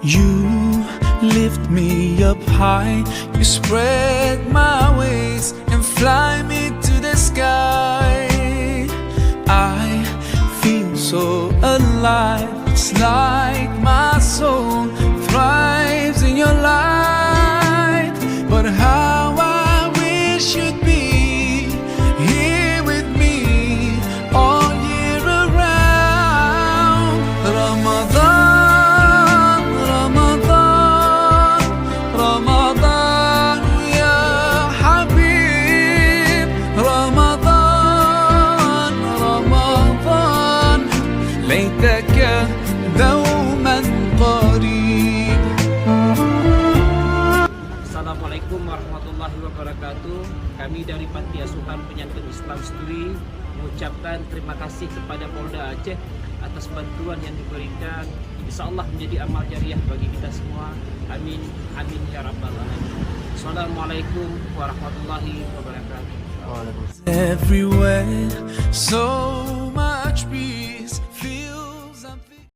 You lift me up high, you spread my wings and fly me to the sky. I feel so alive, it's like my soul thrives in your light. But how I wish you'd be here with me all year around. Ramadan, Ramadan, Ramadan ya Habib. Ramadan, Ramadan, ليتك دوما قريب. Assalamualaikum warahmatullahi wabarakatuh. Kami dari Panti Asuhan Penyantun Islam Setui mengucapkan terima kasih kepada Polda Aceh atas bantuan yang diberikan. Insya Allah menjadi amal jariah bagi kita semua. Amin, amin ya rabbal alamin. Assalamualaikum warahmatullahi wabarakatuh. Everywhere, so much beauty.